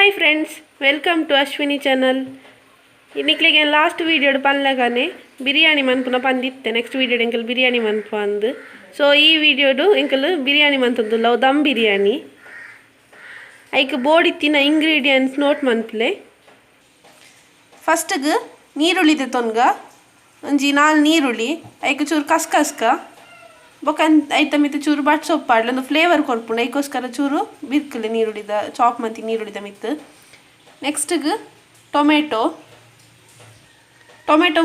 Hi friends welcome to Ashwini channel इनके last video पनलगाने बिरयानी मनपुना पंदित्ते नेक्स्ट वीडियो इंकल बिरयानी मनपु अंद सो ई वीडियो इंकल बिरयानी मनतुंदुल्ला दम बिरयानी ऐक बोर्ड इत्तिन इंग्रीडियंट्स नोट मनपुले फस्ट नीरुळ्ळि तेतोन्ग ಒಂಜಿ 4 ನೀರುಳ್ಳಿ ಐಕ ಚೂರು ಕಸ್ಕಸ್ಕ ಬೊಕನ್ ಐತ ಮಿತ್ತ ಚೂರು ಬಟ್ ಸೊಪ್ಪು ಪಾಡ್ಲ ಒಂದು ಫ್ಲೇವರ್ ಕೊರ್ಪುಂಡು ಐಕೋಸ್ಕರ ಚೂರು ಬಿರ್ಕಲೆ ನೀರುಳ್ಳಿದ ಚಾಪ್ ಮಂತಿ ನೀರುಳ್ಳಿದ ಮಿತ್ತು ನೆಕ್ಸ್ಟ್ ಟೊಮೆಟೊ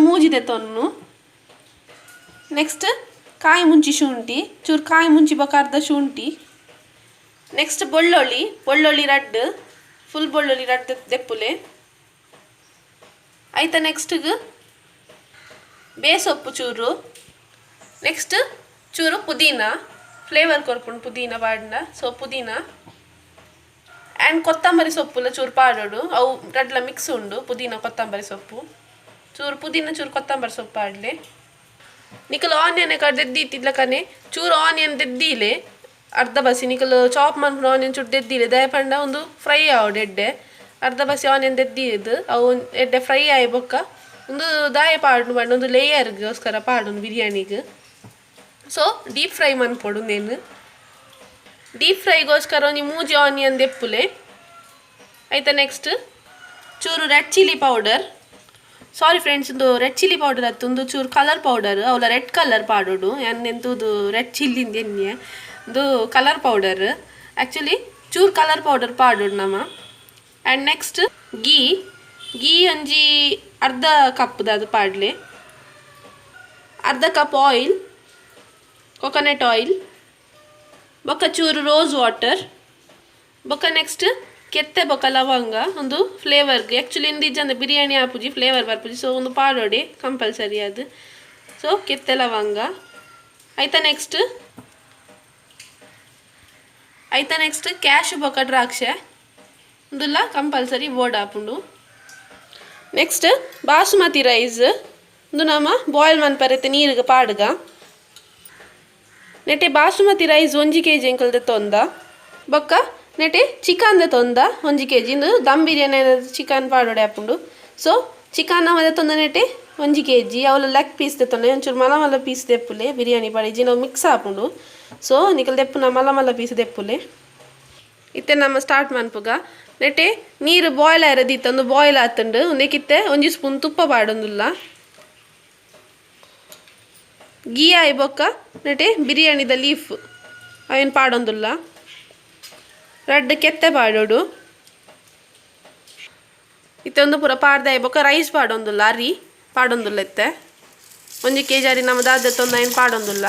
ಮೂಜಿದೆ ತೊನ್ನು ನೆಕ್ಸ್ಟ್ ಕಾಯಿ ಮುಂಚಿ ಶುಂಠಿ ಚೂರು ಕಾಯಿ ಮುಂಚಿ ಬೊಕ ಅರ್ಧ ಶುಂಠಿ ನೆಕ್ಸ್ಟ್ ಬೊಳ್ಳೊಳ್ಳಿ ರಡ್ಡ್ ಫುಲ್ ಬೊಳ್ಳೊಳ್ಳಿ ರಡ್ಡ್ ದೆಪ್ಪುಲೆ ಐತ ನೆಕ್ಸ್ಟ್ ಬೇಸೊಪ್ಪು ಚೂರು ನೆಕ್ಸ್ಟ್ ಚೂರು ಪುದೀನಾ ಫ್ಲೇವರ್ ಕೊರ್ಪುಂಡು ಪುದೀನಾ ಪಾಡ್ನ ಸೊ ಪುದೀನಾ ಆ್ಯಂಡ್ ಕೊತ್ತಂಬರಿ ಸೊಪ್ಪುಲ ಚೂರು ಪಾಡೋಡು ಅವು ರಡ್ಲ ಮಿಕ್ಸ್ ಉಂಡು ಪುದೀನಾ ಕೊತ್ತಂಬರಿ ಸೊಪ್ಪು ಚೂರು ಪುದೀನಾ ಚೂರು ಕೊತ್ತಂಬರಿ ಸೊಪ್ಪು ಪಾಡಲೆ ನಿಕಲು ಆನಿಯನ್ ಕಡೆ ದೆದ್ದಿತ್ತಿದ್ಲ ಕನೆ ಚೂರು ಆನಿಯನ್ ದೆದ್ದಿಲೆ ಅರ್ಧ ಬಸಿ ನಿಕಲು ಚಾಪ್ ಮಾಡ್ಕೊಂಡು ಆನಿಯನ್ ಚೂರು ದೆದ್ದಿಲೆ ದಯಪಂಡ ಒಂದು ಫ್ರೈ ಆವಡು ಎಡ್ಡೆ ಅರ್ಧ ಬಸಿ ಆನಿಯನ್ ದೆದ್ದಿದ್ದು ಅವು ಎಡ್ಡೆ ಫ್ರೈ ಆಯಿ ಬೊಕ್ಕ ಒಂದು ದಾಯ ಪಾಡು ಮಾಡಿ ಒಂದು ಲೇಯರ್ಗೋಸ್ಕರ ಪಾಡು ಬಿರಿಯಾನಿಗೆ ಸೊ ಡೀಪ್ ಫ್ರೈ ಮನ್ಪೊಡು ನೇನು ಡೀಪ್ ಫ್ರೈಗೋಸ್ಕರ ಒಂದು ಮೂಜಿ ಆನಿಯನ್ ದೆಪ್ಪುಲೆ ಆಯ್ತಾ ನೆಕ್ಸ್ಟ್ ಚೂರು red chilli powder sorry friends ಒಂದು ರೆಡ್ ಚಿಲ್ಲಿ ಪೌಡರ್ ಅತ್ತೊಂದು ಚೂರು ಕಲರ್ ಪೌಡರ್ ಅವಳ ರೆಡ್ ಕಲರ್ ಪಾಡೋಡು ಎಂತೆಂತದು ರೆಡ್ ಚಿಲ್ಲಿಂದ ಎಣ್ಣೆ ಒಂದು ಕಲರ್ ಪೌಡರ್ ಆ್ಯಕ್ಚುಲಿ ಚೂರು ಕಲರ್ ಪೌಡರ್ ಪಾಡೋಡು ನಮ್ಮ ಆ್ಯಂಡ್ ನೆಕ್ಸ್ಟ್ ಗೀ ಒಂಜಿ ಅರ್ಧ ಕಪ್ದು ಅದು ಪಾಡ್ಲೆ ಅರ್ಧ ಕಪ್ ಆಯಿಲ್ ಕೊಕೊನಟ್ ಆಯಿಲ್ ಬೊಕ್ಕ ಚೂರು ರೋಸ್ ವಾಟರ್ ಬೊಕ್ಕ ನೆಕ್ಸ್ಟ್ ಕೆತ್ತೆ ಬೊಕ್ಕ ಲವಂಗ ಒಂದು ಫ್ಲೇವರ್ಗೆ ಆ್ಯಕ್ಚುಲಿ ಇಂದು ಇಜ್ಜಂದ ಬಿರಿಯಾನಿ ಆಪುಜಿ ಫ್ಲೇವರ್ ಬರ್ಪುಜಿ ಸೊ ಒಂದು ಪಾಡೋಡಿ ಕಂಪಲ್ಸರಿ ಅದು ಸೊ ಕೆತ್ತೆ ಲವಂಗ ಆಯ್ತಾ ನೆಕ್ಸ್ಟ್ ಕ್ಯಾಶು ಬೊಕ್ಕ ದ್ರಾಕ್ಷೆ ಒಂದುಲ್ಲ ಕಂಪಲ್ಸರಿ ಬೋರ್ಡ್ ಆಪುಂಡು ನೆಕ್ಸ್ಟ್ ಬಾಸುಮತಿ ರೈಸ್ ಒಂದು ನಮ್ಮ ಬಾಯ್ಲ್ ಮನ್ಪರತ್ತೆ ನೀರಿಗೆ ಪಾಡ್ಗ ನೆಟೆ ಬಾಸುಮತಿ ರೈಸ್ 1 kg ಎಂಕಲ್ದೆ ತೊಂದ ಬೊಕ್ಕ ನೆಟೆ ಚಿಕನ್ ತೊಂದ 1 kg ಇಂದು ದಮ್ ಬಿರಿಯಾನಿ ಚಿಕನ್ ಪಾಡೋಡೆ ಆಪುಂಡು ಸೊ ಚಿಕನ್ ನಮ್ಮದೆ ತೊಂದ ನೆಟೆ 1 kg ಅವಳ ಲೆಗ್ ಪೀಸ್ ತೊಂದೆ ಒಂಚೂರು ಮಲ ಪೀಸ್ ದೆಪ್ಪುಲೆ ಬಿರಿಯಾನಿ ಪಾಡಿಜಿ ನಾವು ಮಿಕ್ಸ್ ಆಪುಂಡು ಸೊ ನಿಕಲ್ ದೆಪ್ಪುನ ಮಲ ಪೀಸ್ ದೆಪ್ಪುಲೆ ಇತ್ತೆ ನಮ್ಮ ಸ್ಟಾರ್ಟ್ ಮನ್ಪುಗ ನೆಟೆ ನೀರು ಬಾಯ್ಲ್ ಆಯ್ರದಿತ್ತು ಒಂದು ಬಾಯ್ಲ್ ಆತಂಡು ಒಂದೇಕಿತ್ತೆ 1 ಸ್ಪೂನ್ ತುಪ್ಪ ಪಾಡೊಂದುಲ್ಲ ಗೀ ಆಯ್ ಬೊಕ್ಕ ನೆಟೆ ಬಿರಿಯಾನಿದ ಲೀಫ್ ಅವೇನು ಪಾಡೊಂದುಲ್ಲ ರಡ್ಡ್ ಕೆತ್ತೆ ಪಾಡೋಡು ಇತ್ತೆ ಒಂದು ಪೂರ ಪಾಡ್ದೆ ಆಯ್ ಬೊಕ್ಕ ರೈಸ್ ಪಾಡೊಂದುಲ್ಲ ಅರಿ ಪಾಡೊಂದುಲ್ಲ ಇತ್ತೆ 1 kg ಅರಿ ನಮ್ಮದು ಆದತ್ತೊಂದು ಏನು ಪಾಡೊಂದುಲ್ಲ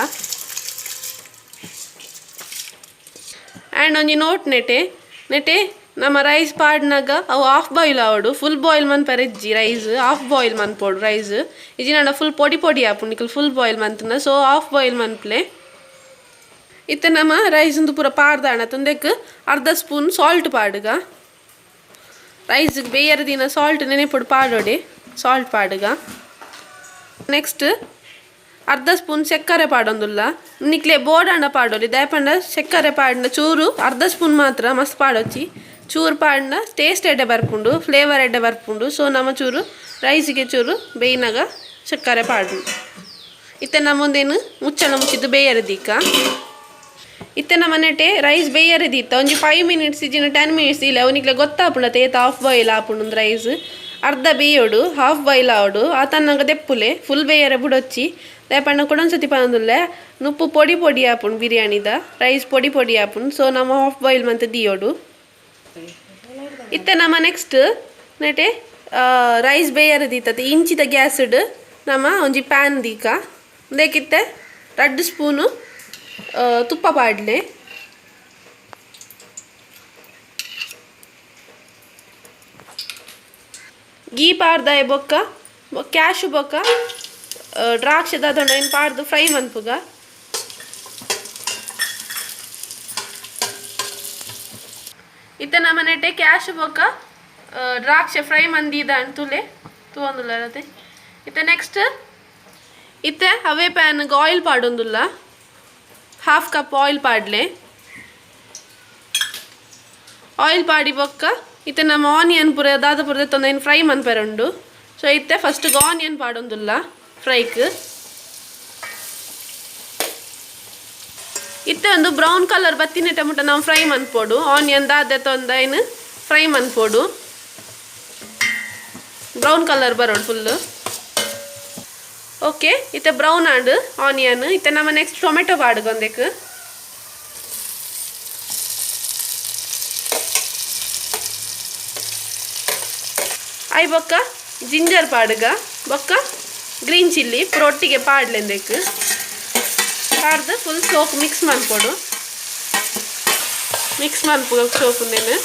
ಆ್ಯಂಡ್ ಒಂಜಿ ನೋಟ್ ನೆಟೆ ನಮ್ಮ ರೈಸ್ ಪಾಡ್ನಾಗ ಅವು ಹಾಫ್ ಬಾಯ್ಲ್ ಆವಡು ಫುಲ್ ಬಾಯ್ಲ್ ಮನ್ಪರೆಜ್ಜಿ ರೈಸ್ ಹಾಫ್ ಬಾಯ್ಲ್ ಮನ್ಪೋಡು ರೈಸ್ ಇಜಿ ನಾನು ಫುಲ್ ಪೊಡಿ ಆಪುಂಡು ನಿಕಲ್ ಫುಲ್ ಬಾಯ್ಲ್ ಮನ್ತನ ಸೊ ಹಾಫ್ ಬಾಯ್ಲ್ ಮನ್ಪ್ಲೆ ಇತ್ತೆ ನಮ್ಮ ರೈಸ್ ಒಂದು ಪೂರ ಪಾಡ್ದಾಣ ತಂದೆಕ್ ಅರ್ಧ ಸ್ಪೂನ್ ಸಾಲ್ಟ್ ಪಾಡುಗ ರೈಸ್ಗೆ ಬೇಯರ ದಿನ ಸಾಲ್ಟ್ ನೆನೆಪೊಡು ಪಾಡೋಡೆ ಸಾಲ್ಟ್ ಪಾಡುಗ ನೆಕ್ಸ್ಟ್ ಅರ್ಧ ಸ್ಪೂನ್ ಚಕ್ಕರೆ ಪಾಡೊಂದುಲ್ಲ ನಿಕ್ಲೆ ಬೋಡಾಂಡ ಪಾಡೋಲಿ ದಯಪಂಡ ಚಕ್ಕರೆ ಪಾಡಿನ ಚೂರು ಅರ್ಧ ಸ್ಪೂನ್ ಮಾತ್ರ ಮಸ್ತ್ ಪಾಡೊಚ್ಚಿ ಚೂರು ಪಾಡಿನ ಟೇಸ್ಟ್ ಎಡ್ಡೆ ಬರ್ಪುಂಡು ಫ್ಲೇವರ್ ಎಡ್ಡೆ ಬರ್ಪುಂಡು ಸೊ ನಮ್ಮ ಚೂರು ರೈಸಿಗೆ ಚೂರು ಬೇಯ್ನಾಗ ಚಕ್ಕರೆ ಪಾಡು ಇತ್ತೆ ನಮ್ಮೊಂದೇನು ಮುಚ್ಚಳ ಮುಚ್ಚಿದ್ದು ಬೇಯರದೀಕ ಇತ್ತೆ ನಮ್ಮ ನೆಟೆ ರೈಸ್ ಬೇಯರದಿತ್ತ ಒಂಜಿ 5 ಮಿನಿಟ್ಸ್ ಇಜಿನ 10 ಮಿನಿಟ್ಸ್ ಇಲ್ಲ ಅವನಿಗ್ಲೆ ಗೊತ್ತಾಪುಂಡ ತೇತ ಹಾಫ್ ಬಾಯ್ಲ್ ಆಪುಂಡು ರೈಸ್ ಅರ್ಧ ಬೇಯೋಡು ಹಾಫ್ ಬಾಯ್ಲ್ ಆವಡು ಆ ತನ್ನಂಗ ದೆಪ್ಪುಲೆ ಫುಲ್ ಬೇಯರೆ ಬುಡೊಚ್ಚಿ ದಯಪಣ್ಣ ಕೊಡೊಂದ್ಸತಿ ಪಂದುಲ್ಲೆ ನುಪ್ಪು ಪೊಡಿ ಆಪುಂಡು ಬಿರಿಯಾನಿದ ರೈಸ್ ಪೊಡಿ ಆಪುಂಡು ಸೊ ನಮ್ಮ ಹಾಫ್ ಬಾಯ್ಲ್ ಮಂತ್ ದಿಯೋಡು ಇತ್ತೆ ನಮ್ಮ ನೆಕ್ಸ್ಟ್ ನೆಟೆ ರೈಸ್ ಬೇಯರದಿತ್ತತೆ ಇಂಚಿದ ಗ್ಯಾಸ್ಡ್ ನಮ್ಮ ಒಂಜಿ ಪ್ಯಾನ್ ದೀಕ ದೇಕಿತ್ತೆ 2 ಸ್ಪೂನು ತುಪ್ಪ ಪಾಡ್ಲೆ ಗೀ ಪಾಡ್ದಾಯ ಬೊಕ್ಕ ಕ್ಯಾಶು ಬೊಕ್ಕ ದ್ರಾಕ್ಷೆ ದಾದೊಂಡ ಏನು ಪಾಡ್ದು ಫ್ರೈ ಮನ್ಪುಗ ಇತ್ತೆ ನಮ್ಮ ನೆಟೆ ಕ್ಯಾಶು ಬೊಕ್ಕ ದ್ರಾಕ್ಷೆ ಫ್ರೈ ಮಂದಿದ ಅಂತುಲೆ ತೂಂದುಲ್ಲ ಅದೇ ಇತ್ತೆ ನೆಕ್ಸ್ಟ್ ಇತ್ತೆ ಅವೇ ಪ್ಯಾನ್ಗೆ ಆಯಿಲ್ ಪಾಡೊಂದುಲ್ಲ ಹಾಫ್ ಕಪ್ ಆಯಿಲ್ ಪಾಡ್ಲೆ ಆಯಿಲ್ ಪಾಡಿ ಬೊಕ್ಕ ಇತ್ತೆ ನಮ್ಮ ಆನಿಯನ್ ಪೂರ ದಾದ ಪೂರ ತೊಂದು ಫ್ರೈ ಮನ್ಪೆರುಂಡು. ಸೊ ಇತ್ತೆ ಫಸ್ಟ್ ಆನಿಯನ್ ಪಾಡೊಂದುಲ್ಲ ಫ್ರೈಕ್. ಇತ್ತೆ ಒಂದು ಬ್ರೌನ್ ಕಲರ್ ಬತ್ತಿನ ಟೊಮೊಟೊ ನಾವು ಫ್ರೈ ಮನ್ಪೋಡು. ಆನಿಯನ್ ದಾದ ತೊಂದು ಫ್ರೈ ಮನ್ಪೋಡು. ಬ್ರೌನ್ ಕಲರ್ ಬರೋಡು ಫುಲ್ಲು. ಓಕೆ ಇತ್ತೆ ಬ್ರೌನ್ ಆಂಡ್ ಆನಿಯನ್. ಇತ್ತೆ ನಮ್ಮ ನೆಕ್ಸ್ಟ್ ಟೊಮೆಟೊ ಪಾಡುಗೊಂದೆಕ್. ಐ ಬೊಕ್ಕ ಜಿಂಜರ್ ಪಾಡುಗ ಬೊಕ್ಕ ಗ್ರೀನ್ ಚಿಲ್ಲಿ ಪುರೊಟ್ಟಿಗೆ ಪಾಡ್ಲೆಂದೆಕ್ ಪಾಡ್ದು ಫುಲ್ ಸೋಪ್ ಮಿಕ್ಸ್ ಮನ್ಪೊಡು. ಮಿಕ್ಸ್ ಮನ್ಪು ಸೋಪುಂದೇನು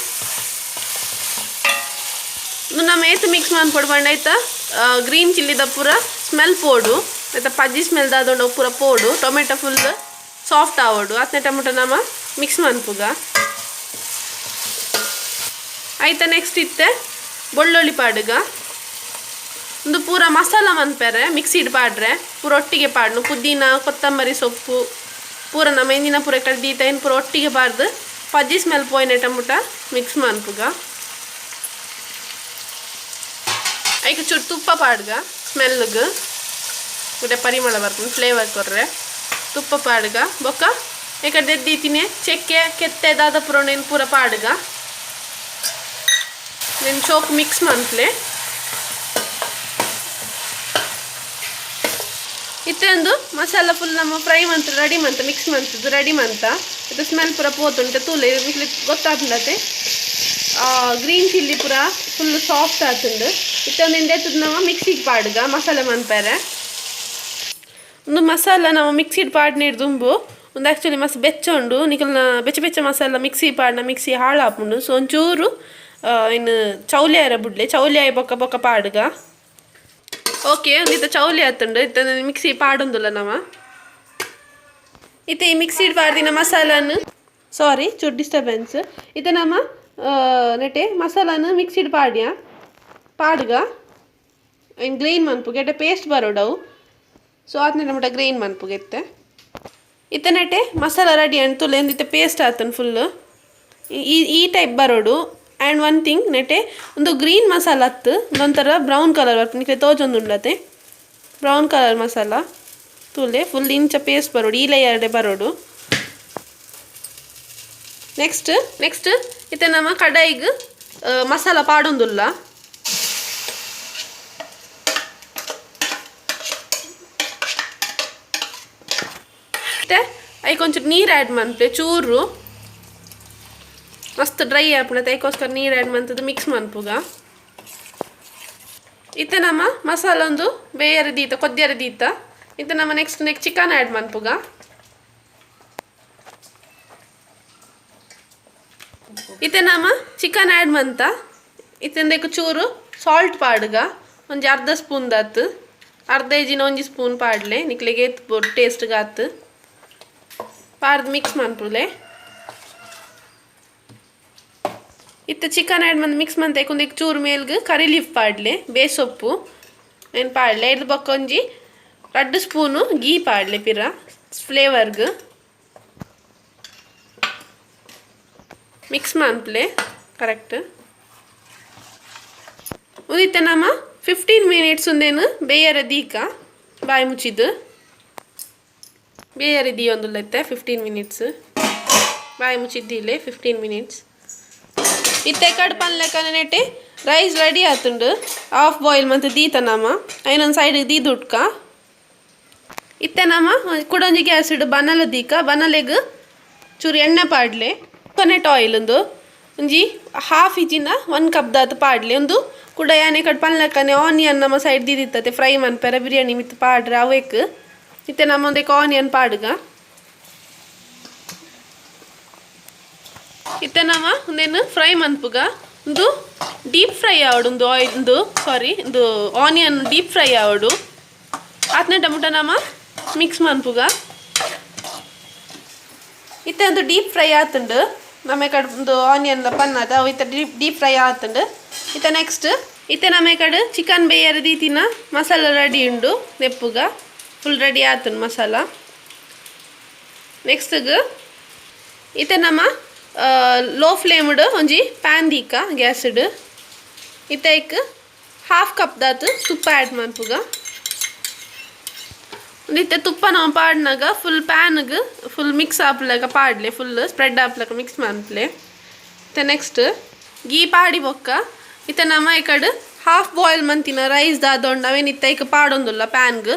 ನಮ್ಮ ಏತು ಮಿಕ್ಸ್ ಮನ್ಪೊಡು ಬಂಡ ಆಯ್ತಾ. ಗ್ರೀನ್ ಚಿಲ್ಲಿದ ಪೂರ ಸ್ಮೆಲ್ ಪೋಡು ಆಯ್ತಾ. ಪಜ್ಜಿ ಸ್ಮೆಲ್ ದಾದೊಂಡು ಪೂರ ಪೋಡು. ಟೊಮೆಟೊ ಫುಲ್ ಸಾಫ್ಟ್ ಆವೋಡು. ಹತ್ತನೇ ಟೊಮೆಟೊ ನಮ್ಮ ಮಿಕ್ಸ್ ಮನ್ಪುಗ ಆಯ್ತಾ. ನೆಕ್ಸ್ಟ್ ಇತ್ತೆ ಬೆಳ್ಳುಳ್ಳಿ ಪಾಡುಗ ಒಂದು ಪೂರ ಮಸಾಲ ಮನ್ಪೆರೆ ಮಿಕ್ಸಿಡ್ ಪಾಡ್ರೆ ಪೂರ ಒಟ್ಟಿಗೆ ಪಾಡ್ನು. ಪುದೀನ ಕೊತ್ತಂಬರಿ ಸೊಪ್ಪು ಪೂರ ನಮ್ಮ ಎಂದಿನ ಪೂರ ಕಡ್ದೀತ ಏನು ಪೂರ ಒಟ್ಟಿಗೆ ಪಾಡ್ದು ಪಜ್ಜಿ ಸ್ಮೆಲ್ ಪೋಯಿನ ಟೊಮೊಟ ಮಿಕ್ಸ್ ಮನ್ಪುಗ. ಐಕ ಚೂರು ತುಪ್ಪ ಪಾಡ್ಗ ಸ್ಮೆಲ್ಗೆ ಗುಡೆ ಪರಿಮಳ ಬರ್ತೀನಿ ಫ್ಲೇವರ್ ಕೊರ್ರೆ ತುಪ್ಪ ಪಾಡ್ಗ ಬೊಕ್ಕ ಈ ಕಡೆ ಎದ್ದೀತಿನಿ ಚೆಕ್ಕೆ ಕೆತ್ತೆ ದಾದ ಪೂರ ಏನು ಪೂರ ಪಾಡ್ಗ నేను చోక్ మిక్స్ మన్ప్లే ಇತ್ತೆಂದು ಮಸಾಲ ಫುಲ್ ನಮ್ಮ ಫ್ರೈ ಮಂತ್ ರೆಡಿ ಮಂತ ಮಿಕ್ಸ್ ಮಂತದ್ದು ರೆಡಿ ಮಂತ ಇದು ಸ್ಮೆಲ್ ಪೂರ ಪೋತುಂಟೆ ತೂಲೆ ಮಿಕ್ಲಿ ಗೊತ್ತಾಗ್ಲತ್ತೆ. ಗ್ರೀನ್ ಚಿಲ್ಲಿ ಪೂರ ಫುಲ್ ಸಾಫ್ಟ್ ಆತುಂಡು. ಇತ್ತೊಂದು ಎಂದೆತ್ತದು ನಾವು ಮಿಕ್ಸಿಗೆ ಪಾಡ್ಗ ಮಸಾಲ ಮನ್ಪೇರೆ ಒಂದು ಮಸಾಲ ನಾವು ಮಿಕ್ಸಿಡ್ ಪಾಡ್ ನೀರು ದುಂಬು ಒಂದು ಆ್ಯಕ್ಚುಲಿ ಮಸ್ತ್ ಬೆಚ್ಚುಂಡು ನಿಕಲ್ನ ಬೆಚ್ಚ ಮಸಾಲ ಮಿಕ್ಸಿ ಪಾಡ್ನ ಮಿಕ್ಸಿ ಹಾಳಾಪುಂಡು. ಸೊ ಒಂಚೂರು ಇನ್ನು ಚೌಲಿ ಆರ ಬಿಡ್ಲೆ ಚೌಲಿ ಆಯ್ ಬೊಕ್ಕ ಬೊಕ್ಕ ಪಾಡ್ಗ. ಓಕೆ ಒಂದಿತ್ತ ಚೌಲಿ ಆತುಂಡು ಇತ್ತ ಮಿಕ್ಸಿ ಪಾಡೊಂದುಲ್ಲ ನಾವ. ಇತ್ತೆ ಈ ಮಿಕ್ಸಿಡ್ ಪಾಡ್ದಿನ ಮಸಾಲನ್ನು ಸಾರಿ ಚೂರು ಡಿಸ್ಟರ್ಬೆನ್ಸ್. ಇತ್ತೆ ನಮ್ಮ ನೆಟೆ ಮಸಾಲಾನು ಮಿಕ್ಸಿಡ್ ಪಾಡ್ಯ ಪಾಡ್ಗ ಇನ್ನು ಗ್ರೈನ್ ಮನ್ಪುಗೆ ಎಟ್ಟೆ ಪೇಸ್ಟ್ ಬರೋಡವು. ಸೊ ಆತನೇ ನಮ್ಮಟ ಗ್ರೈನ್ ಮನ್ಪುಗೆ ಇತ್ತೆ ಇತ್ತೆ ನೆಟೆ ಮಸಾಲ ರೆಡಿ ಅಂಟುಲೆ ಒಂದಿತ್ತೆ ಪೇಸ್ಟ್ ಆತನು ಫುಲ್ಲು ಈ ಟೈಪ್ ಬರೋಡು. ಆ್ಯಂಡ್ ಒನ್ ಥಿಂಗ್ ನೆಟೆ ಒಂದು ಗ್ರೀನ್ ಮಸಾಲ ಹತ್ತು ಒಂಥರ ಬ್ರೌನ್ ಕಲರ್ ಬರ್ತದೆ ನಿಕ್ಕೆ ತೋಜೊಂದು ಉಂಡತೆ ಬ್ರೌನ್ ಕಲರ್ ಮಸಾಲ ತೂಲೆ ಫುಲ್ ಇಂಚ ಪೇಸ್ಟ್ ಬರೋಡು ಈ ಲೇಯರ್ಡೆ ಬರೋಡು. ನೆಕ್ಸ್ಟ್ ಇತ್ತೆ ನಮ್ಮ ಕಡಾಯಿಗೆ ಮಸಾಲ ಪಾಡೊಂದುಲ್ಲ. ಮತ್ತೆ ಐಕೊಂಚೂರು ನೀರು ಆ್ಯಡ್ ಮನ್ಪೆ ಚೂರು ಮಸ್ತ್ ಡ್ರೈ ಆಪಣತೆ ಐಕೋಸ್ಕರ ನೀರು ಆ್ಯಡ್ ಮಂತದ್ದು ಮಿಕ್ಸ್ ಮನ್ಪುಗ. ಇತ್ತೆ ನಮ್ಮ ಮಸಾಲ ಒಂದು ಬೇಯರೆ ದೀತ ಕೊದ್ದಿಯರೆ ದೀತ. ಇತ್ತೆ ನಮ್ಮ ನೆಕ್ಸ್ಟ್ ಚಿಕನ್ ಆ್ಯಡ್ ಮನ್ಪುಗ. ಇತ್ತೆ ನಮ್ಮ ಚಿಕನ್ ಆ್ಯಡ್ ಮಂತ ಇತ್ತೆಂದಕ್ಕೆ ಚೂರು ಸಾಲ್ಟ್ ಪಾಡ್ಗ ಒಂಜಿ ಅರ್ಧ ಸ್ಪೂನ್ ದಾತು ಅರ್ಧ ಇಜಿನ ಒಂಜಿ ಸ್ಪೂನ್ ಪಾಡ್ಲೆ ನಿಕ್ಲೆಗೆ ಟೇಸ್ಟ್ಗೆ ಆತು ಪಾಡ್ದು ಮಿಕ್ಸ್ ಮನ್ಪುಲೆ. ಇತ್ತು ಚಿಕನ್ ಆ್ಯಡ್ ಮಂದು ಮಿಕ್ಸ್ ಮಂತ್ ಒಂದು ಚೂರು ಮೇಲ್ಗೆ ಕರಿ ಲೀಫ್ ಪಾಡ್ಲೆ ಬೇಸೊಪ್ಪು ಏನು ಪಾಡ್ಲೆ ಇಡ್ದು ಬೊಕ್ಕ ಒಂಜಿ 2 ಸ್ಪೂನು ಗೀ ಪಾಡ್ಲೆ ಪಿರ ಫ್ಲೇವರ್ಗೆ ಮಿಕ್ಸ್ ಮನ್ಪ್ಲೆ ಕರೆಕ್ಟ್. ಉದಿತ್ತೆ ನಮ್ಮ 15 ಮಿನಿಟ್ಸ್ ಒಂದೇನು ಬೇಯರೆ ದೀಕ ಬಾಯಿ ಮುಚ್ಚಿದ್ದು ಬೇಯರೆ ದೀ ಒಂದುಲ್ಲೈತೆ 15 ಮಿನಿಟ್ಸ್ ಬಾಯಿ ಮುಚ್ಚಿದ್ದಿಲ್ಲೇ 15 ಮಿನಿಟ್ಸ್. ಇತ್ತೆ ಕಡ್ ಪನ್ಲೆಕ್ಕನೆ ನೆಟ್ಟಿ ರೈಸ್ ರೆಡಿ ಆತುಂಡು ಹಾಫ್ ಬಾಯ್ಲ್ ಮತ್ತು ದೀತ ನಮ್ಮ ಐನೊಂದು ಸೈಡಿಗೆ ದೀದು ಉಟ್ಕ. ಇತ್ತೆ ನಮ್ಮ ಕುಡೊಂಜಿ ಗ್ಯಾಸ್ ಇಡು ಬನಲ ದೀಕ ಬನಲೆಗ್ ಚೂರು ಎಣ್ಣೆ ಪಾಡ್ಲೆ ಕೊನೆಟ್ ಆಯಿಲ್ ಒಂದು ಒಂಜಿ ಹಾಫ್ ಇಜಿನ 1 ಕಪ್ ದಾತು ಪಾಡ್ಲೆ ಒಂದು ಕೂಡ ಯಾನೆ ಕಡ್ ಪನ್ಲೆಕ್ಕನೆ ಆನಿಯನ್ ನಮ್ಮ ಸೈಡ್ ದೀದಿತ್ತತೆ ಫ್ರೈ ಮನ್ಪೆರ ಬಿರಿಯಾನಿ ಮಿತ್ ಪಾಡ್ರೆ ಅವೇಕ್. ಇತ್ತೆ ನಮ್ಮ ಒಂದಕ್ಕೆ ಆನಿಯನ್ ಪಾಡ್ಗ ಇತ್ತೆ ನಮ್ಮ ಒಂದೇನು ಫ್ರೈ ಮನ್ಪುಗ ಒಂದು ಡೀಪ್ ಫ್ರೈ ಆವಡು ಒಂದು ಆಯಿಲ್ ಒಂದು ಸಾರಿ ಒಂದು ಆನಿಯನ್ ಡೀಪ್ ಫ್ರೈ ಆವಡು ಆತನೇ ಟೊಮೊಟೊ ನಮ್ಮ ಮಿಕ್ಸ್ ಮನ್ಪುಗ. ಇತ್ತೆ ಒಂದು ಡೀಪ್ ಫ್ರೈ ಆತುಂಡು ನಮ್ಮ ಕಡೆ ಒಂದು ಆನಿಯನ್ ಪನ್ನದ ಅವು ಇತ್ತೆ ಡೀಪ್ ಫ್ರೈ ಆತುಂಡು. ಇತ್ತೆ ನೆಕ್ಸ್ಟ್ ಇತ್ತೆ ನಮ್ಮ ಕಡೆ ಚಿಕನ್ ಬೇಯರ್ ದೀತಿನ ಮಸಾಲ ರೆಡಿ ಉಂಡು ನೆಪ್ಪುಗ ಫುಲ್ ರೆಡಿ ಆತುಂಡು ಮಸಾಲ. ನೆಕ್ಸ್ಟ್ಗೆ ಇತ್ತೆ ನಮ್ಮ ಲೋ ಫ್ಲೇಮ್ಡ್ ಒಂಜಿ ಪ್ಯಾನ್ ದೀಕ ಗ್ಯಾಸ್ಡ್ ಇತ್ತೈಕ್ ಹಾಫ್ ಕಪ್ ದಾತು ತುಪ್ಪ ಆ್ಯಡ್ ಮನ್ಪುಗ ಇತ್ತೆ ತುಪ್ಪ ನಾವು ಪಾಡ್ನಾಗ ಫುಲ್ ಪ್ಯಾನ್ಗೆ ಫುಲ್ ಮಿಕ್ಸ್ ಆಪ್ಲಾಗ ಪಾಡ್ಲೆ ಫುಲ್ ಸ್ಪ್ರೆಡ್ ಆಪ್ಲಾಗ ಮಿಕ್ಸ್ ಮನ್ಪ್ಲೆ ಇತ್ತೆ ನೆಕ್ಸ್ಟ್ ಗೀ ಪಾಡಿ ಬೊಕ್ಕ ಇತ್ತೆ ನಮ್ಮ ಈ ಕಡೆ ಹಾಫ್ ಬಾಯ್ಲ್ ಮಂತಿನ ರೈಸ್ ದಾದೊಂಡು ಅವೇನು ಇತ್ತೈಕ್ ಪಾಡೊಂದುಲ್ಲ ಪ್ಯಾನ್ಗೆ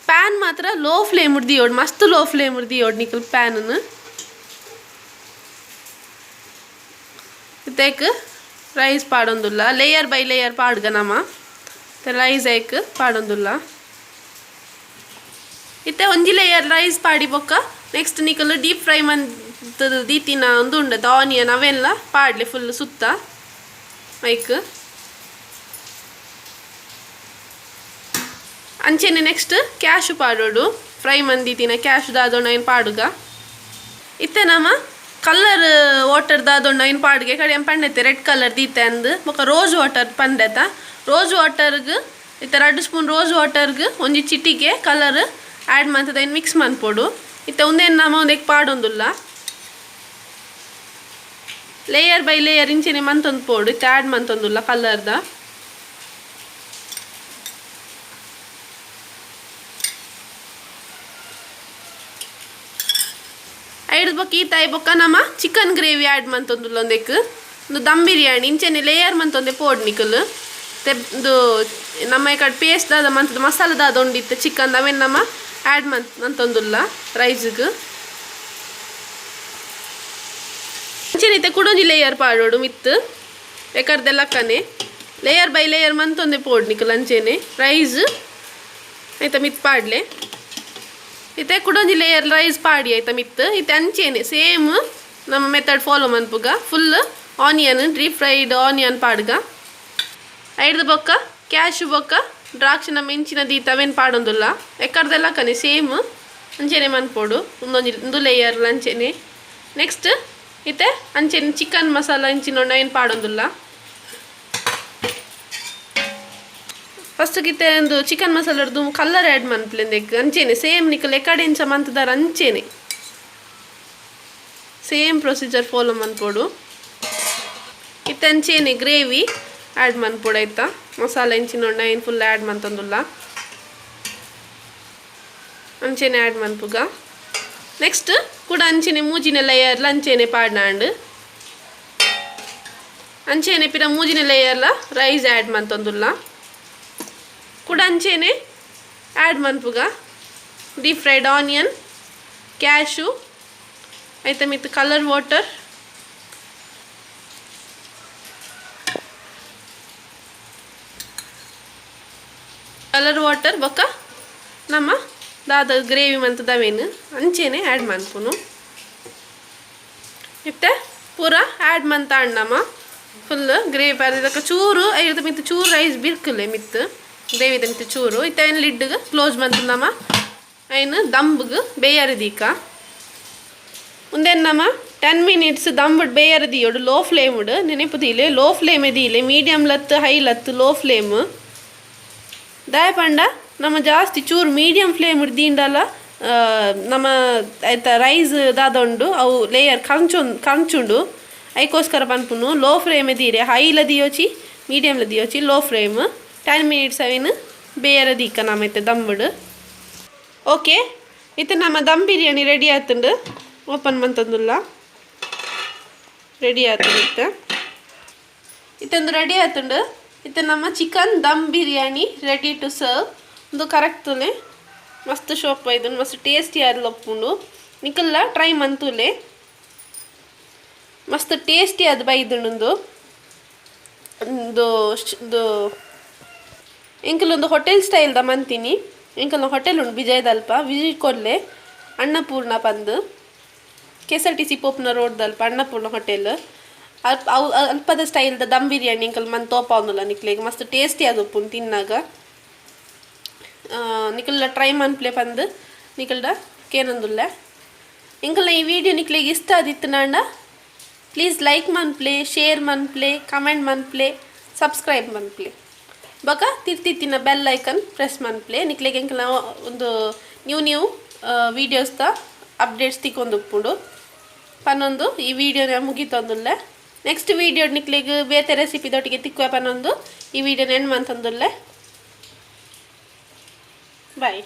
ಪ್ಯಾನ್ ಮಾತ್ರ ಲೋ ಫ್ಲೇಮ್ ದಿಯೋಡು ಮಸ್ತ್ ಲೋ ಫ್ಲೇಮ್ ದಿಯೋಡು ನಿಕಲ್ ಪ್ಯಾನನ್ನು ಇತ್ತೈಕ್ ರೈಸ್ ಪಾಡೊಂದುಲ್ಲ ಲೇಯರ್ ಬೈ ಲೇಯರ್ ಪಾಡ್ಗ ನಮ್ಮ ರೈಸ್ ಐಕ್ ಪಾಡೊಂದುಲ್ಲ ಇತ್ತೆ ಒಂಜಿ ಲೇಯರ್ ರೈಸ್ ಪಾಡಿ ಬೊಕ್ಕ ನೆಕ್ಸ್ಟ್ ನಿಕಲ್ ಡೀಪ್ ಫ್ರೈ ಮಂತ್ ದೀತಿನ ಒಂದು ಉಂಡದ ಆನಿಯನ್ ಅವೆಲ್ಲ ಪಾಡ್ಲೆ ಫುಲ್ ಸುತ್ತ ಐಕ್ ಅಂಚೆನೆ ನೆಕ್ಸ್ಟ್ ಕ್ಯಾಶು ಪಾಡೋಡು ಫ್ರೈ ಮಂದಿತಿನ ಕ್ಯಾಶು ದಾದೊಂಡು ಏನು ಪಾಡುಗ ಇತ್ತೆ ನಮ್ಮ ಕಲರ್ ವಾಟರ್ ದಾದೊಂಡು ಏನು ಪಾಡುಗೆ ಕಡೆ ಪಂಡೈತೆ ರೆಡ್ ಕಲರ್ ದೀತೆ ಅಂದು ಬೊಕ್ಕ ರೋಸ್ ವಾಟರ್ ಪಂಡೈತ ರೋಸ್ ವಾಟರ್ಗೆ ಇತ್ತೆ 2 ಸ್ಪೂನ್ ರೋಸ್ ವಾಟರ್ಗೆ ಒಂಜಿ ಚಿಟಿಗೆ ಕಲರ್ ಆ್ಯಡ್ ಮಾಡ್ತದ ಏನು ಮಿಕ್ಸ್ ಮನ್ಪೊಡು ಇತ್ತೆ ಒಂದೇನು ನಮ್ಮ ಒಂದಕ್ಕೆ ಪಾಡೊಂದುಲ್ಲ ಲೇಯರ್ ಬೈ ಲೇಯರ್ ಇಂಚೆನೆ ಮಂತೊಂದು ಪೋಡು ಇತ್ತೆ ಆ್ಯಡ್ ಮಂತೊಂದುಲ್ಲ ಕಲರ್ದ ಐಡ್ ಬೊಕ್ಕ ಈ ತಾಯಿ ಬೊಕ್ಕ ನಮ್ಮ ಚಿಕನ್ ಗ್ರೇವಿ ಆ್ಯಡ್ ಮಂತೊಂದುಲ್ಲ ಒಂದಕ್ಕೆ ಒಂದು ದಮ್ ಬಿರಿಯಾನಿ ಇಂಚೆನೆ ಲೇಯರ್ ಮಂತೊಂದೆ ಪೋಡ್ ನಿಕಲ್ ಇದು ನಮ್ಮ ಈ ಕಡೆ ಪೇಸ್ಟ್ ದಾದ ಮಂತದ ಮಸಾಲ ದಾದ ಉಂಡಿತ್ತು ಚಿಕನ್ ಅವೇನು ನಮ್ಮ ಆ್ಯಡ್ ಮಂತೊಂದುಲ್ಲ ರೈಸ್ಗೆ ಇಂಚೆನೈತೆ ಕುಡೊಂಜಿ ಲೇಯರ್ ಪಾಡೋಡು ಮಿತ್ತು ಬೇಕಾರ್ದೆಲ್ಲ ಕನೆ ಲೇಯರ್ ಬೈ ಲೇಯರ್ ಮಂತೊಂದೆ ಪೋಡ್ ನಿಕಲ್ ಅಂಚೆನೆ ರೈಸ್ ಆಯ್ತಾ ಮಿತ್ ಪಾಡ್ಲೆ ಇತ್ತೆ ಕುಡೊಂಜಿ ಲೇಯರ್ ರೈಸ್ ಪಾಡಿ ಆಯ್ತಾ ಮಿತ್ ಇತ್ತೆ ಅಂಚೆನೆ ಸೇಮ್ ನಮ್ಮ ಮೆಥಡ್ ಫಾಲೋ ಮನ್ಪುಗ full onion deep fried onion ಪಾಡ್ಗ ಐಡ್ದು ಬೊಕ್ಕ ಕ್ಯಾಶು ಬೊಕ್ಕ ದ್ರಾಕ್ಷಿನ ಮೆಂಚಿನ ದೀತ ಅವೇನು ಪಾಡೊಂದುಲ್ಲ ಎಕ್ಕರ್ದೆಲ್ಲ ಕನೆ ಸೇಮ್ ಅಂಚೆನೆ ಮನ್ಪೋಡು ಒಂದು ಲೇಯರ್ ಅಂಚೆನೆ ನೆಕ್ಸ್ಟ್ ಇತ್ತೆ ಅಂಚೆನೆ ಚಿಕನ್ ಮಸಾಲ ಇಂಚಿನೊಂಡ ಏನು ಪಾಡೊಂದುಲ್ಲ ಫಸ್ಟ್ ಗಿತ್ತೆ ಒಂದು ಚಿಕನ್ ಮಸಾಲದ್ದು ಕಲರ್ ಆ್ಯಡ್ ಮನ್ಪ್ಲೆಂದೆ ಅಂಚೆನೆ ಸೇಮ್ ನಿಕಲ್ ಎಕಡೆ ಇಂಚ ಮಂತದಾರ ಅಂಚೆನೆ ಸೇಮ್ ಪ್ರೊಸೀಜರ್ ಫಾಲೋ ಮನ್ಪೋಡು ಇತ್ತೆ ಅಂಚೆನೆ ಗ್ರೇವಿ ಆ್ಯಡ್ ಮನ್ಪೋಡು ಆಯ್ತಾ ಮಸಾಲ ಇಂಚಿನೊಂಡ ಏನು ಫುಲ್ ಆ್ಯಡ್ ಮಂತೊಂದುಲ್ಲ ಅಂಚೆನೆ ಆ್ಯಡ್ ಮನ್ಪುಗ ನೆಕ್ಸ್ಟ್ ಕೂಡ ಅಂಚೆನೆ ಮೂಜಿನ ಲೇಯರ್ಲ ಅಂಚೆನೆ ಪಾಡ್ನಾಂಡು ಅಂಚೆನೆ ಪಿರ ಮೂಜಿನ ಲೇಯರ್ಲ ರೈಸ್ ಆ್ಯಡ್ ಮಂತೊಂದುಲ್ಲ ಕೂಡ ಅಂಚೆನೆ ಆ್ಯಡ್ ಮನ್ಪುಗ ಡೀಪ್ ಫ್ರೈಡ್ ಆನಿಯನ್ ಕ್ಯಾಶು ಆಯ್ತಾ ಮಿತ್ ಕಲರ್ ವಾಟರ್ ಬೊಕ್ಕ ನಮ್ಮ ದಾದ ಗ್ರೇವಿ ಮಂತದವೇನು ಅಂಚೆನೆ ಆ್ಯಡ್ ಮನ್ಪುನು ಇತ್ತೆ ಪೂರ ಆ್ಯಡ್ ಮಂತಾಂಡ್ ನಮ್ಮ ಫುಲ್ ಗ್ರೇವಿ ಪಾರ್ದಕ್ಕ ಚೂರು ಐದು ಮಿತ್ ಚೂರು ರೈಸ್ ಬಿರ್ಕಲೆ ಮಿತ್ ಗ್ರೇವಿದ ಮಿತ್ ಚೂರು ಇತ್ತೆ ಏನು ಲಿಡ್ಗೆ ಕ್ಲೋಸ್ ಮಂತ ನಮ್ಮ ಏನು ದಂಬ್ಗೆ ಬೇಯರದೀಕ ಮುಂದೇನು ನಮ್ಮ 10 ಮಿನಿಟ್ಸ್ ದಂಬುಡ್ ಬೇಯರದಿಯೋಡು ಲೋ ಫ್ಲೇಮ್ಡ್ ನೆನಪುದಿಲೆ ಲೋ ಫ್ಲೇಮ್ ಎದಿಲೆ ಮೀಡಿಯಮ್ ಲತ್ತು ಹೈ ಲತ್ತು ಲೋ ಫ್ಲೇಮ್ ದಾಯ ಪಂಡ ನಮ್ಮ ಜಾಸ್ತಿ ಚೂರು ಮೀಡಿಯಮ್ ಫ್ಲೇಮ್ ದೀಂಡಲ್ಲ ನಮ್ಮ ಆಯ್ತಾ ರೈಸ್ ದಾದೊಂಡು ಅವು ಲೇಯರ್ ಕಂಚುಂಡು ಐಕೋಸ್ಕರ ಪನ್ಪುನು ಲೋ ಫ್ಲೇಮ್ ಎದೀರೆ ಹೈಲ ದಿಯೋಚಿ ಮೀಡಿಯಮ್ಲ ದಿಯೋಚಿ ಲೋ ಫ್ಲೇಮ್ 10 ಮಿನಿಟ್ಸ್ ಅವೇನು ಬೇಯರ ದೀಕ ನಮ್ಮ ಇತ್ತೆ ದಮ್ಮುಡು ಓಕೆ ಇತ್ತೆ ನಮ್ಮ ದಮ್ ಬಿರಿಯಾನಿ ರೆಡಿ ಆಯ್ತುಂಡು ಓಪನ್ ಮಂತಂದುಲ್ಲ ರೆಡಿ ಆಯ್ತುಂಡು ಇತ್ತೊಂದು ರೆಡಿ ಆಯ್ತುಂಡು ಇತ್ತೆ ನಮ್ಮ chicken dum biryani ready to serve ಒಂದು ಕರೆಕ್ಟುಲೆ ಮಸ್ತ್ ಶೋಪ್ ಐದು ಮಸ್ತ್ ಟೇಸ್ಟಿ ಆದ್ಲು ಒಪ್ಪುಂಡು ನಿಕಲ್ಲ ಟ್ರೈ ಮಂತುಲೆ ಮಸ್ತ್ ಟೇಸ್ಟಿ ಅದು ಬೈದುಂಡು ಒಂದು ಎಂಕಲೊಂದು ಹೋಟೆಲ್ ಸ್ಟೈಲ್ದ ಮಂತೀನಿ ಎಂಕಲ್ನ ಹೋಟೆಲ್ ಉಂಡು ಬಿಜಯದಲ್ಪ ವಿಸಿಟ್ ಕೊಡ್ಲೆ ಅನ್ನಪೂರ್ಣ ಪಂದು KSRTC ಪೋಪ್ನ ರೋಡ್ದಲ್ಪ ಅನ್ನಪೂರ್ಣ ಹೋಟೆಲ್ ಅಲ್ಪದ ಸ್ಟೈಲ್ದ ದಮ್ ಬಿರಿಯಾನಿ ಎಂಕಲ್ ಮನ್ ತೋಪ ಒಂದಿಲ್ಲ ನಿಕ್ಲೆಗೆ ಮಸ್ತ್ ಟೇಸ್ಟಿ ಅದು ಉಪ್ಪುಂಡು ತಿನ್ನಾಗ ನಿಕಲ್ನ ಟ್ರೈ ಮನ್ಪ್ಲೆ ಪಂದು ನಿಕಲ್ಡ ಕೇನೊಂದುಲ್ಲ ಎಂಕಲ್ನ ಈ ವಿಡಿಯೋ ನಿಕ್ಲೆಗೆ ಇಷ್ಟ ಆದಿತ್ತು ನಾಂಡ ಪ್ಲೀಸ್ ಲೈಕ್ ಮನ್ಪ್ಲೆ ಶೇರ್ ಮನ್ಪ್ಲೆ ಕಮೆಂಟ್ ಮನ್ಪ್ಲೆ ಸಬ್ಸ್ಕ್ರೈಬ್ ಮನ್ಪ್ಲೆ ಬೊಕ ತಿರ್ತಿತ್ತಿನ ಬೆಲ್ ಐಕನ್ ಪ್ರೆಸ್ ಮನ್ಪ್ಲೆ ನಿಕ್ಲೆಗೆ ಎಂಕಲ್ನ ಒಂದು ನ್ಯೂ ವೀಡಿಯೋಸ್ದ ಅಪ್ಡೇಟ್ಸ್ ತಿಕ್ಕೊಂದು ಉಪ್ಪುಂಡು ಪನ್ನೊಂದು ಈ ವಿಡಿಯೋನ ಮುಗಿತೊಂದುಲ್ಲೆ. ನೆಕ್ಸ್ಟ್ ವಿಡಿಯೋ ನಿಕ್ಲಿಗೆ ಬೇತೆ ರೆಸಿಪಿದೊಟ್ಟಿಗೆ ತಿಕ್ಕುವ ಪನ್ನೊಂದು ಈ ವಿಡಿಯೋನ ಎಂಡ್ ಮಂತೊಂದುಲ್ಲೆ. ಬಾಯ್.